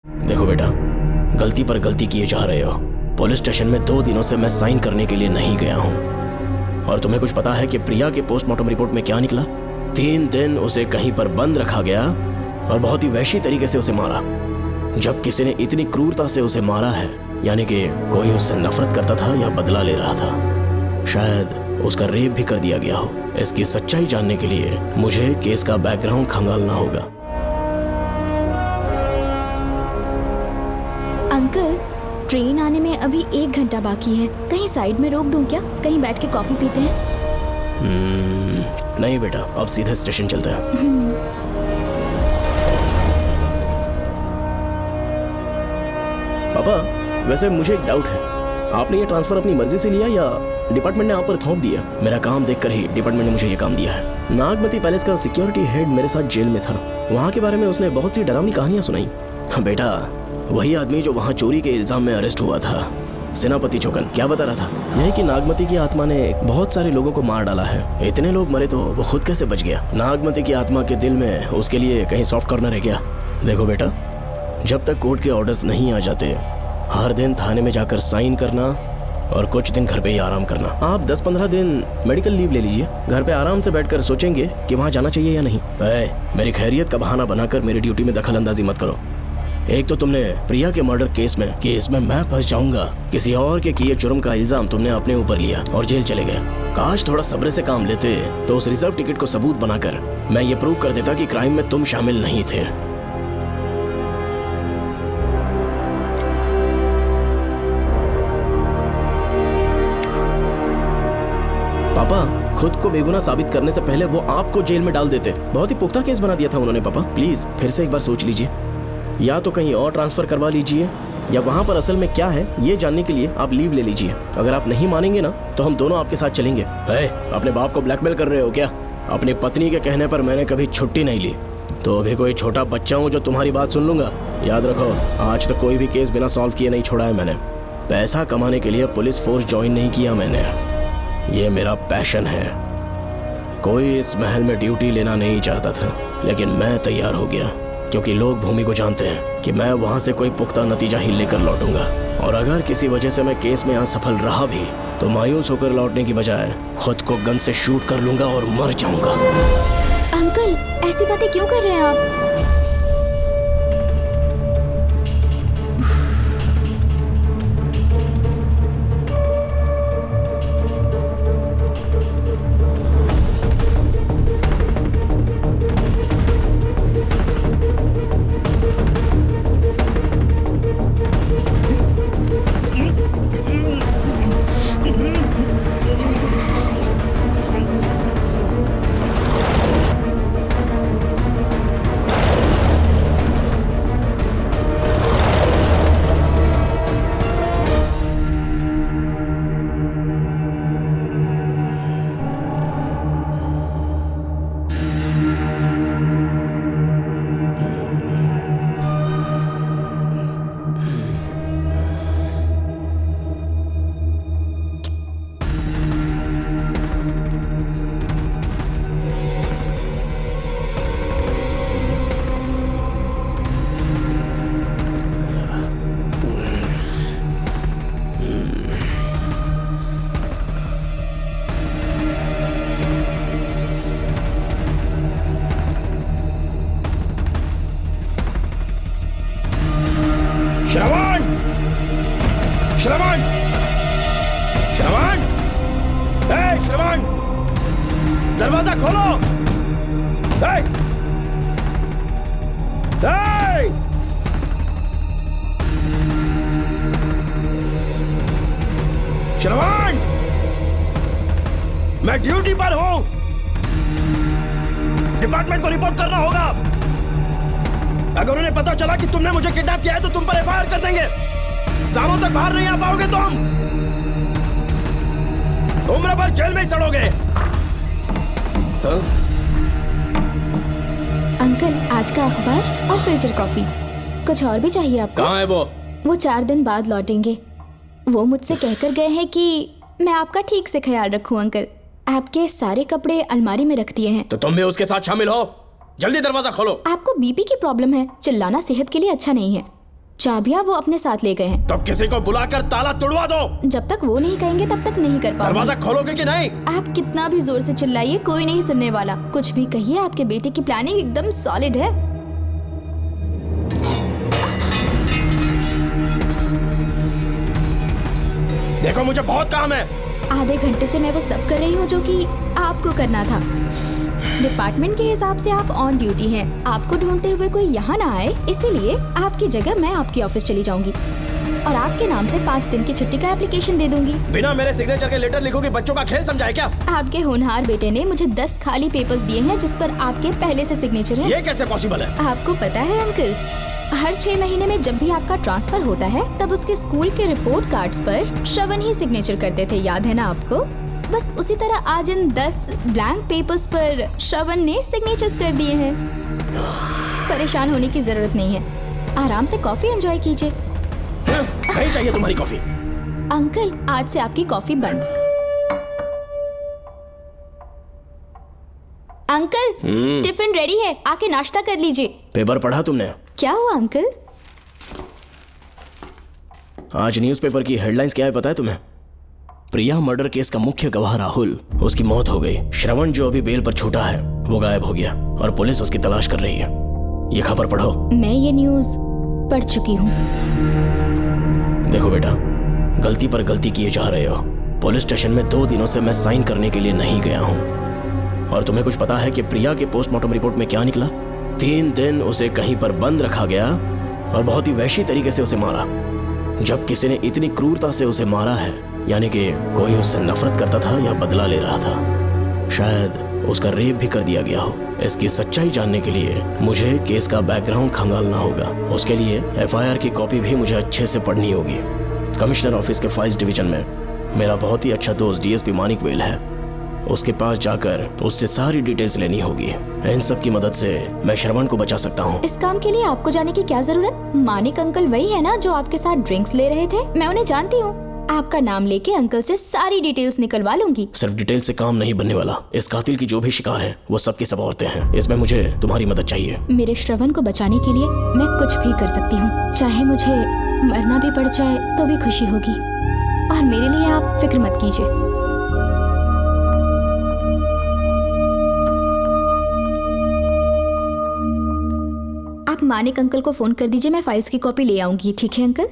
देखो बेटा, गलती पर गलती किए जा रहे हो। पुलिस स्टेशन में 2 दिनों से मैं साइन करने के लिए नहीं गया हूँ। और तुम्हें कुछ पता है कि प्रिया के पोस्टमार्टम रिपोर्ट में क्या निकला? 3 दिन उसे कहीं पर बंद रखा गया और बहुत ही वैशी तरीके से उसे मारा। जब किसी ने इतनी क्रूरता से उसे मारा है, यानी कि कोई उससे नफरत करता था या बदला ले रहा था। शायद उसका रेप भी कर दिया गया हो। इसकी सच्चाई जानने के लिए मुझे केस का बैकग्राउंड खंगालना होगा। अंकल, ट्रेन आने में अभी 1 घंटा बाकी है। कहीं साइड में रोक दूं क्या? कहीं बैठ के कॉफी पीते हैं? नहीं बेटा, अब सीधे स्टेशन चलते हैं। पापा, वैसे मुझे एक डाउट है। आपने ये ट्रांसफर अपनी मर्जी से लिया या डिपार्टमेंट ने आप पर थोप दिया? मेरा काम देखकर ही डिपार्टमेंट ने मुझे ये काम दिया है। नागमती पैलेस का सिक्योरिटी हेड मेरे साथ जेल में था। वहाँ के बारे में उसने बहुत सी डरावनी कहानियां सुनाई। हाँ बेटा, वही आदमी जो वहाँ चोरी के इल्जाम में अरेस्ट हुआ था, सेनापति चौकन, क्या बता रहा था? यही कि नागमती की आत्मा ने बहुत सारे लोगों को मार डाला है। इतने लोग मरे तो वो खुद कैसे बच गया? नागमती की आत्मा के दिल में उसके लिए कहीं सॉफ्ट कॉर्नर है क्या? देखो बेटा, जब तक कोर्ट के ऑर्डर्स नहीं आ जाते, हर दिन थाने में जाकर साइन करना और कुछ दिन घर पे ही आराम करना। आप 10-15 दिन मेडिकल लीव ले लीजिए। घर पे आराम से बैठकर सोचेंगे कि वहाँ जाना चाहिए या नहीं। मेरी खैरियत का बहाना बनाकर मेरी ड्यूटी में दखल अंदाजी मत करो। एक तो तुमने प्रिया के मर्डर केस में कि इसमें मैं फंस जाऊंगा, किसी और के किए जुर्म का इल्जाम तुमने अपने ऊपर लिया और जेल चले गए। काश थोड़ा सब्र से काम लेते तो उस रिजर्व टिकट को सबूत बनाकर मैं ये प्रूव कर देता कि क्राइम में तुम शामिल नहीं थे। पापा, खुद को बेगुनाह साबित करने से पहले वो आपको जेल में डाल देते। बहुत ही पुख्ता केस बना दिया था उन्होंने। पापा प्लीज फिर से एक बार सोच लीजिए। या तो कहीं और ट्रांसफर करवा लीजिए या वहाँ पर असल में क्या है ये जानने के लिए आप लीव ले लीजिए। अगर आप नहीं मानेंगे ना तो हम दोनों आपके साथ चलेंगे। अपने बाप को ब्लैकमेल कर रहे हो क्या? अपनी पत्नी के कहने पर मैंने कभी छुट्टी नहीं ली, तो अभी कोई छोटा बच्चा हूँ जो तुम्हारी बात सुन लूंगा? याद रखो, आज तक कोई भी केस बिना सॉल्व किए नहीं छोड़ा है मैंने। पैसा कमाने के लिए पुलिस फोर्स ज्वाइन नहीं किया मैंने। ये मेरा पैशन है। कोई इस महल में ड्यूटी लेना नहीं चाहता था, लेकिन मैं तैयार हो गया क्योंकि लोग भूमि को जानते हैं कि मैं वहां से कोई पुख्ता नतीजा ही लेकर लौटूंगा। और अगर किसी वजह से मैं केस में असफल रहा भी तो मायूस होकर लौटने की बजाय खुद को गन से शूट कर लूंगा और मर जाऊंगा। अंकल, ऐसी बातें क्यों कर रहे हैं आप? श्रवण! श्रवण! श्रवण! श्रवण! दरवाजा खोलो! श्रवण! मैं ड्यूटी पर हूं। डिपार्टमेंट को रिपोर्ट करना होगा। अगर उन्हें पता चला कि तुमने मुझे किडनैप किया है तो तुम पर एफआईआर कर देंगे। शामों तक बाहर नहीं आ पाओगे तुम। उम्र भर जेल में ही सड़ोगे। अंकल, आज का अखबार और फिल्टर कॉफी। कुछ और भी चाहिए आपको? कहाँ है वो? वो 4 दिन बाद लौटेंगे। वो मुझसे कहकर गए हैं कि मैं आपका ठीक से ख्याल रखूं। अंकल, आपके सारे कपड़े अलमारी में रख दिए हैं। तो तुम भी उसके साथ शामिल हो। जल्दी दरवाजा खोलो। आपको बीपी की प्रॉब्लम है, चिल्लाना सेहत के लिए अच्छा नहीं है। चाबियां वो अपने साथ ले गए हैं। तो किसी को बुलाकर ताला तोड़वा दो। जब तक वो नहीं कहेंगे तब तक नहीं कर पाऊंगी। दरवाजा खोलोगे कि नहीं? आप कितना भी जोर से चिल्लाइए, कोई नहीं सुनने वाला। कुछ भी कहिए, आपके बेटे की प्लानिंग एकदम सॉलिड है। देखो मुझे बहुत काम है। आधे घंटे से मैं वो सब कर रही हूँ जो कि आपको करना था। डिपार्टमेंट के हिसाब से आप ऑन ड्यूटी हैं। आपको ढूंढते हुए कोई यहाँ ना आए, इसीलिए आपकी जगह मैं आपकी ऑफिस चली जाऊंगी और आपके नाम से 5 दिन की छुट्टी का एप्लीकेशन दे दूंगी। बिना मेरे सिग्नेचर के लेटर लिखोगे? बच्चों का खेल समझाए क्या? आपके होनहार बेटे ने मुझे 10 खाली पेपर्स दिए हैं जिस पर आपके पहले से सिग्नेचर है। ये कैसे पॉसिबल है? आपको पता है अंकल, हर 6 महीने में जब भी आपका ट्रांसफर होता है तब उसके स्कूल के रिपोर्ट कार्ड्स पर श्रवण ही सिग्नेचर करते थे, याद है ना आपको? बस उसी तरह आज इन 10 ब्लैंक पेपर्स पर श्रवण ने सिग्नेचर्स कर दिए हैं। परेशान होने की जरूरत नहीं है, आराम से कॉफी एंजॉय कीजिए। नहीं चाहिए तुम्हारी कॉफी। अंकल, आज से आपकी कॉफी बंद। अंकल, टिफिन रेडी है, आके नाश्ता कर लीजिए। पेपर पढ़ा तुमने? क्या हुआ अंकल? आज न्यूज़पेपर की हेडलाइंस क्या है पता है तुम्हें? प्रिया मर्डर केस का मुख्य गवाह राहुल, उसकी मौत हो गई। श्रवण जो अभी बेल पर छूटा है वो गायब हो गया और पुलिस उसकी तलाश कर रही है। ये खबर पढ़ो। मैं ये न्यूज़ पढ़ चुकी हूँ। देखो बेटा, गलती पर गलती किए जा रहे हो। पुलिस स्टेशन में 2 दिनों से मैं साइन करने के लिए नहीं गया हूँ। और तुम्हें कुछ पता है कि प्रिया के पोस्टमार्टम रिपोर्ट में क्या निकला? 3 दिन उसे कहीं पर बंद रखा गया और बहुत ही वैशी तरीके से उसे मारा। जब किसी ने इतनी क्रूरता से उसे मारा है, यानी कि कोई उससे नफरत करता था या बदला ले रहा था। शायद उसका रेप भी कर दिया गया हो। इसकी सच्चाई जानने के लिए मुझे केस का बैकग्राउंड खंगालना होगा। उसके लिए FIR की कॉपी भी मुझे अच्छे से पढ़नी होगी। कमिश्नर ऑफिस के फाइल्स डिवीजन में मेरा बहुत ही अच्छा दोस्त DSP मानिक वेल है। उसके पास जाकर उससे सारी डिटेल्स लेनी होगी। इन सब की मदद से मैं श्रवण को बचा सकता हूँ। इस काम के लिए आपको जाने की क्या जरूरत? मानिक अंकल वही है ना जो आपके साथ ड्रिंक्स ले रहे थे? मैं उन्हें जानती हूँ। आपका नाम लेके अंकल से सारी डिटेल्स निकलवा लूंगी। सिर्फ डिटेल से काम नहीं बनने वाला। इस कातिल की जो भी शिकार है वो सब की सब औरतें हैं। इसमें मुझे तुम्हारी मदद चाहिए। मेरे श्रवण को बचाने के लिए मैं कुछ भी कर सकती हूँ। चाहे मुझे मरना भी पड़ जाए तो भी खुशी होगी। और मेरे लिए आप फिक्र मत कीजिए। आप मानिक अंकल को फोन कर दीजिए, मैं फाइल्स की कॉपी ले आऊंगी। ठीक है अंकल?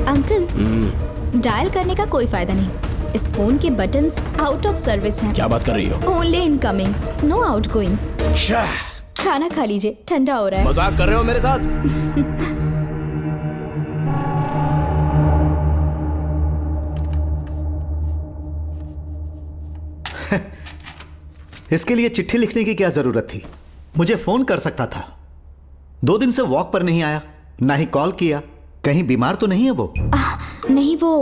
अंकल, डायल करने का कोई फायदा नहीं। इस फोन के बटन्स आउट ऑफ सर्विस हैं। क्या बात कर रही हो? Only incoming, no outgoing. खाना खा लीजिए, ठंडा हो रहा है। मजाक कर रहे हो मेरे साथ? इसके लिए चिट्ठी लिखने की क्या जरूरत थी? मुझे फोन कर सकता था। 2 दिन से वॉक पर नहीं आया, ना ही कॉल किया। कहीं बीमार तो नहीं है वो? नहीं, वो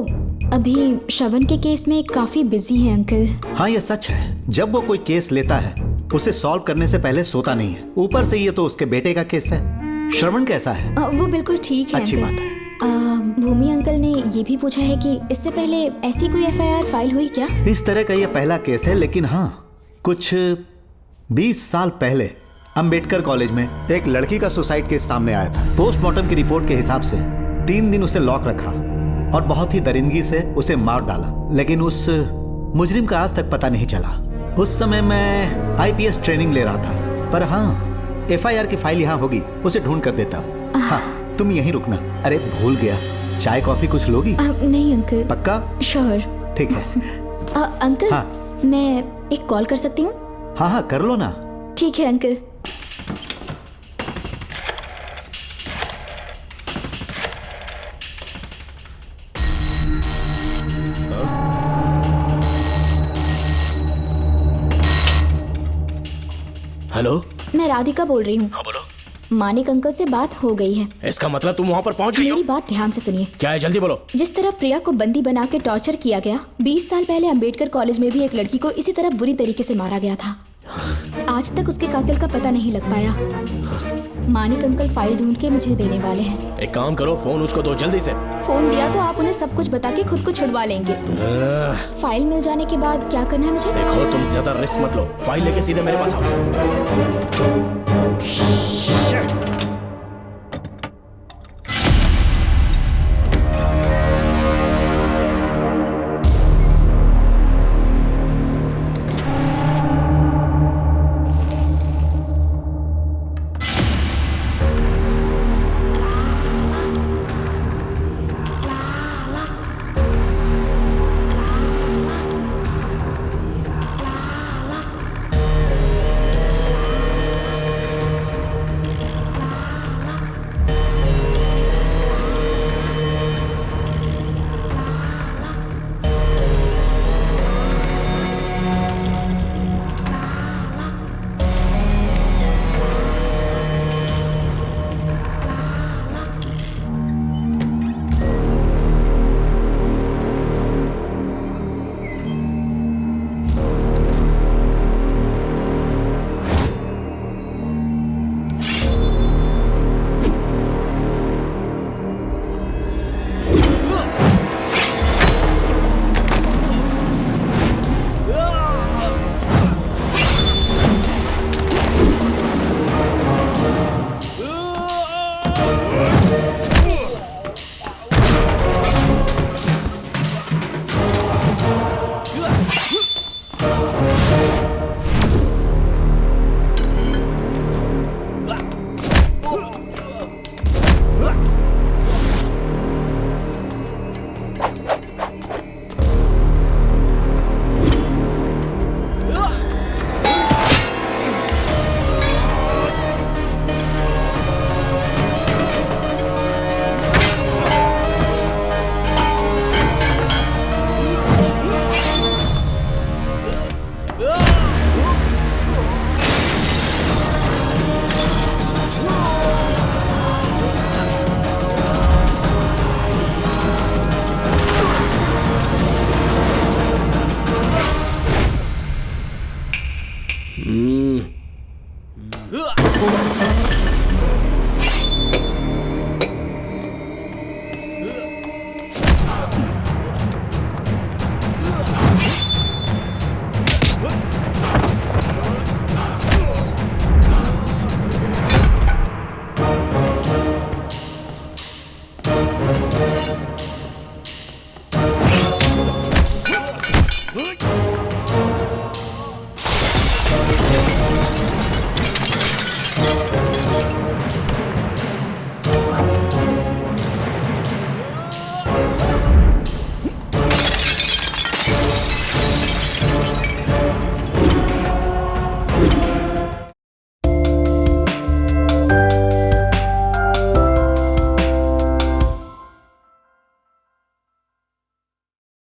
अभी श्रवण के केस में काफी बिजी है अंकल। हाँ, ये सच है। जब वो कोई केस लेता है उसे सॉल्व करने से पहले सोता नहीं है। ऊपर से ये तो उसके बेटे का केस है। श्रवण कैसा है? वो बिल्कुल ठीक है। अच्छी अंकल। बात है। भूमि अंकल ने ये भी पूछा है कि इससे पहले ऐसी कोई FIR फाइल हुई क्या? इस तरह का ये पहला केस है, लेकिन हाँ, कुछ 20 साल पहले अंबेडकर कॉलेज में एक लड़की का सुसाइड केस सामने आया था। पोस्टमार्टम की रिपोर्ट के हिसाब से 3 दिन उसे लॉक रखा और बहुत ही दरिंदगी से उसे मार डाला, लेकिन उस मुजरिम का आज तक पता नहीं चला। उस समय मैं IPS ट्रेनिंग ले रहा था, पर हाँ, FIR की फाइल यहाँ होगी, उसे ढूंढ कर देता हूँ। हाँ, तुम यहीं रुकना। अरे भूल गया, चाय कॉफी कुछ लोगी? नहीं अंकल। पक्का? श्योर। ठीक है। अंकल, हाँ। मैं एक कॉल कर सकती हूँ? हाँ हाँ, कर लो ना। ठीक है अंकल। हेलो, मैं राधिका बोल रही हूँ। हाँ बोलो। मानिक अंकल से बात हो गई है। इसका मतलब तुम वहाँ पर पहुँच गई हो? मेरी बात ध्यान से सुनिए। क्या है, जल्दी बोलो। जिस तरह प्रिया को बंदी बना के टॉर्चर किया गया, 20 साल पहले अंबेडकर कॉलेज में भी एक लड़की को इसी तरह बुरी तरीके से मारा गया था। आज तक उसके कातिल का पता नहीं लग पाया। मानिक अंकल फाइल ढूंढ के मुझे देने वाले हैं। एक काम करो, फोन उसको दो जल्दी से। फोन दिया तो आप उन्हें सब कुछ बता के खुद को छुड़वा लेंगे। फाइल मिल जाने के बाद क्या करना है मुझे? देखो तुम ज्यादा रिस्क मत लो, फाइल लेके सीधे मेरे पास आओ। Shit!